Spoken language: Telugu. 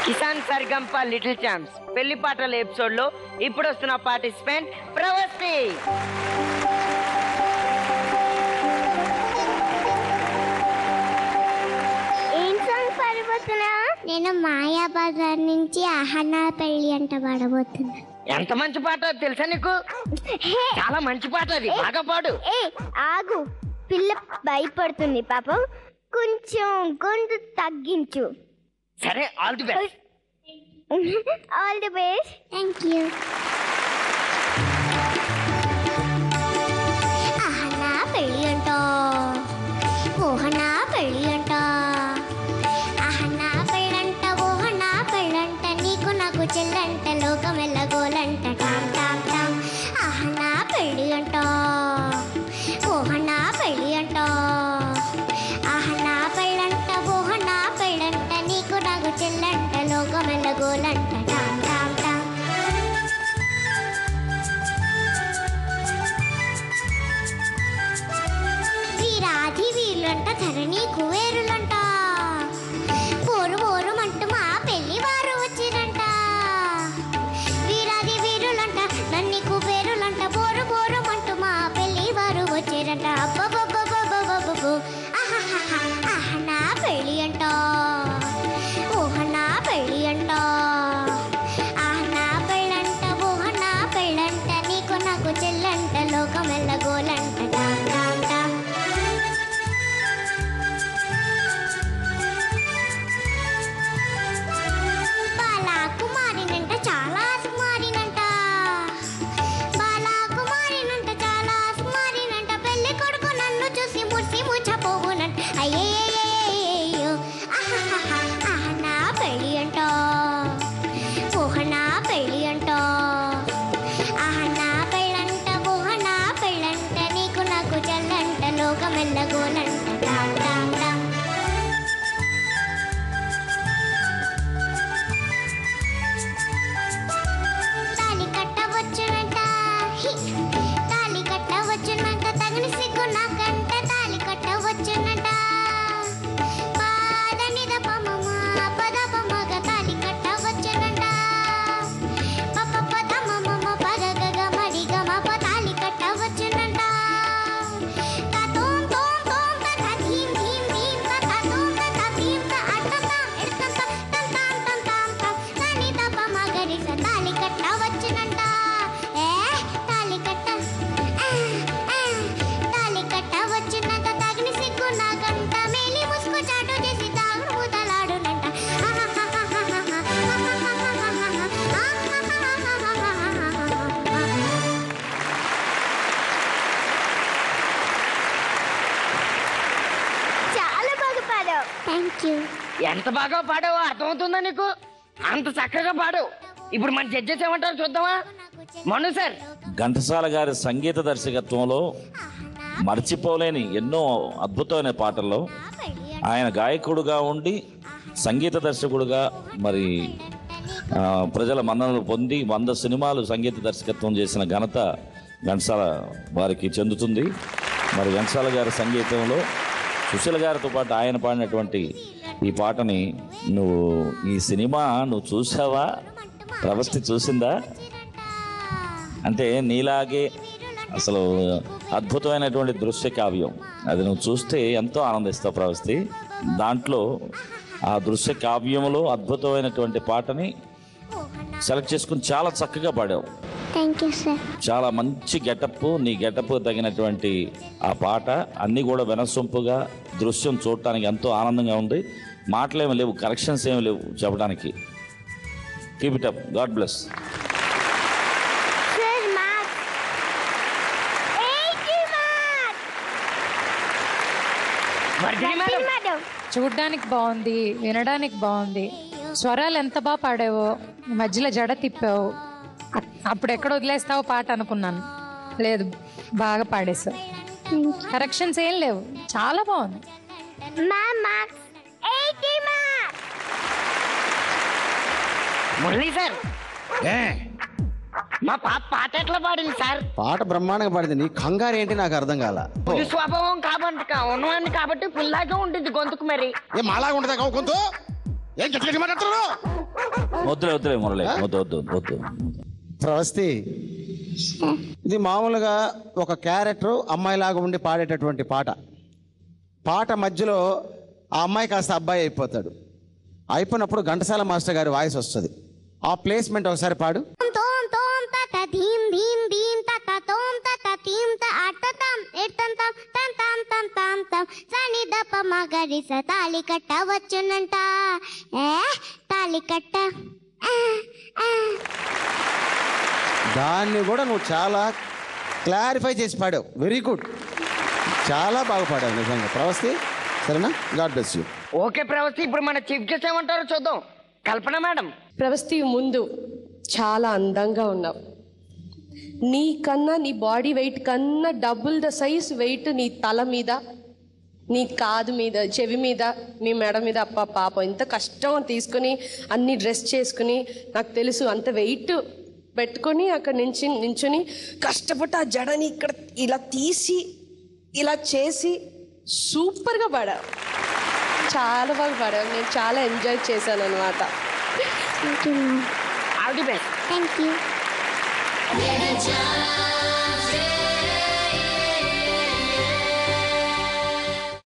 కిసాన్ సర్గంప లిటిల్ ఛాంప్స్ పెళ్లి పాటల ఎపిసోడ్ లో ఇప్పుడు వస్తున్న పార్టిసిపెంట్ ప్రవస్తి. ఏం సాంగ్ పాడబోతున్నా? నేను మాయాబజార్ నుంచి అహనా పెళ్లి అంట పాడబోతున్నా. ఎంత మంచి పాట తెలుసా నీకు? చాలా మంచి పాట అది, బాగా పాడు. ఆగు, పిల్ల భయపడుతుంది పాపం, కొంచెం గొంతు తగ్గించు. సరే, all the best. All the best. Thank you. అహనా పెళ్ళి అంట, ఓహనా పెళ్ళి అంట, అహనా పెళ్ళంట, ఓహనా పెళ్ళంట, నీకు నాకు చెల్లంట, లోకం ఎల్లగోలంట, టామ్ టామ్ టామ్. అహనా పెళ్ళి అంట, ఓహనా పెళ్ళి అంట, అహనా పెళ్ళంట, ఓహనా పెళ్ళంట, నీకు నాకు చెల్లంట, లోకం ఎల్లగోలంట, టామ్ టామ్ టామ్. వీరాధి వీరులంట, ధరణి కువేరులంట, పోరు పోరు అంటూ మా పెళ్లి వారు వచ్చిరంట. వీరాధి వీరులంట, నన్ని కుబేరులంట, పోరు పోరు అంటూ మా పెళ్లి వారు వచ్చిరంట. అబ్బబ్బబ్బబ్బబ్బబ్బబ్బో, ఆహాహా, అహనా పెళ్ళి అంట, ఓహనా పెళ్ళి అంట, అహనా పెళ్ళంట, ఓహనా పెళ్ళంట, నీకు నాకు చెల్లంట, లోకం ఎల్లగోలంట, టామ్ టామ్ టామ్. బాలాకుమారినంట, చాలా సుమారినంట, బాలాకుమారినంట, చాలా సుమారినంట, పెళ్లి కొడుకు నన్ను చూసి మురిసి ముచ్చపోవునంట. అయ్యయ్యో, ఆహాహా, అహనా పెళ్ళి అంట, ఓహనా పెళ్ళి అంట, అహనా పెళ్ళంట, ఓహనా పెళ్ళంట, నీకు నాకు చెల్లంట, లోకం ఎల్లగోలంట, టామ్ టామ్ టామ్. తాళి కట్టవచ్చునంట, హి, తాళి కట్టవచ్చునంట, తగిన సిగ్గు నాకంట, తాళి కట్టవచ్చునంట, పాద నిద పమమ పద పమగ, తాళి కట్టవచ్చునంట, పప పద మమ పద గగ మరి గమ ప, తాళి కట్టవచ్చునంట, తోం తోం తోం తత ధీం ధీం ధీం తత తోం తత ధీం త అట్టతాం ఎట్టతాం తం తాం తం తాం తం తని తప మగరి స, తాళి కట్టవచ్చునంట. ఏ తాళి కట్ట, తాళి కట్టవచ్చునంట, తగిన సిగ్గు నాకంట, మేలి ముసుగు చాటు చేసి తాగుడు మూతలాడునంట. చాలా బాగా పాడావు. Thank you. ఎంత బాగా పాడావో అర్థమవుతుందా నీకు? అంత చక్కగా పాడావు. ఇప్పుడు మన జడ్జెస్ ఏమంటారు చూద్దామా? మను సార్. ఘంటసాల గారి సంగీత దర్శకత్వంలో మర్చిపోలేని ఎన్నో అద్భుతమైన పాటల్లో ఆయన గాయకుడుగా ఉండి సంగీత దర్శకుడుగా మరి ప్రజల మన్ననలు పొంది 100 సినిమాలు సంగీత దర్శకత్వం చేసిన ఘనత ఘంటసాల వారికి చెందుతుంది. మరి ఘంటసాల గారి సంగీతంలో సుశీల గారితో పాటు ఆయన పాడినటువంటి ఈ పాటని ఈ సినిమా నువ్వు చూసావా? ప్రవస్తి చూసిందా? అంటే నీలాగే అసలు అద్భుతమైనటువంటి దృశ్య కావ్యం, అది నువ్వు చూస్తే ఎంతో ఆనందిస్తావు ప్రవస్తి. దాంట్లో ఆ దృశ్య కావ్యంలో అద్భుతమైనటువంటి పాటని సెలెక్ట్ చేసుకుని చాలా చక్కగా పాడావు. Thank you sir. చాలా మంచి గెటప్, నీ గెటప్ తగినటువంటి ఆ పాట అన్నీ కూడా వినసొంపుగా, దృశ్యం చూడటానికి ఎంతో ఆనందంగా ఉంది. మాటలేమి లేవు, కరెక్షన్స్ ఏమి లేవు చెప్పడానికి. Keep it up, God bless. చూడ్డానికి బాగుంది, వినడానికి బాగుంది, స్వరాలు ఎంత బాగా పాడావో, మధ్యలో జడ తిప్పావు. అప్పుడు ఎక్కడ వదిలేస్తావో పాట అనుకున్నాను, లేదు బాగా పాడేసావు. కరెక్షన్స్ ఏం లేవు, చాలా బాగుంది. మురళీ సార్, మా పాప పాట ఎట్లా పాడింది సార్? పాట బ్రహ్మాండంగా పాడింది. నీ కంగారు ఏంటి నాకు అర్థం కాల. పులి స్వభావం ఉన్నవాడిని కాబట్టి పుల్లాగా ఉంటుంది గొంతుకు. మరి ఏం మాలాగా ఉంటుందా గొంతు? ఏం గట్టి మాట్లాడుతున్నావు? వద్దులే మురళి, వద్దు. ప్రవస్తి, ఇది మామూలుగా ఒక క్యారెక్టర్ అమ్మాయిలాగా ఉండి పాడేటటువంటి పాట మధ్యలో ఆ అమ్మాయి కాస్త అబ్బాయి అయిపోతాడు. అయిపోయినప్పుడు ఘంటసాల మాస్టర్ గారి వాయిస్ వస్తుంది. ఆ ప్లేస్మెంట్ ఒకసారి పాడు. ధీం ధీం ధీం తత తోం తత తీం త అట్ట తం ఎట్టం తం తం తం తం తం తం సని దప మగరి స తాళి కట్ట వచ్చునంట. తాళి కట్ట. దాన్ని కూడా నువ్వు చాలా క్లారిఫై చేసి పాడావు. వెరీ గుడ్, చాలా బాగా పాడావు నిజంగా ప్రవస్తి. సరేనా? God bless you. Okay Pravasthi, ఇప్పుడు మన చీఫ్ గెస్ట్ ఏమంటారో చూద్దాం. కల్పన మేడం. ప్రవస్తి, ముందు చాలా అందంగా ఉన్నావు. నీకన్నా, నీ బాడీ వెయిట్ కన్నా డబుల్ ద సైజ్ వెయిట్ నీ తల మీద, నీ కాదు మీద, చెవి మీద, నీ మెడ మీద. పాపం ఎంత కష్టం తీసుకుని అన్ని డ్రెస్ చేసుకుని, నాకు తెలుసు అంత వెయిట్ పెట్టుకొని అక్కడ నించుని కష్టపడి ఆ జడని ఇక్కడ ఇలా తీసి ఇలా చేసి సూపర్గా పాడావు. చాలా బాగా పాడావు. నేను చాలా ఎంజాయ్ చేశాను అనమాట. All the best. Thank you.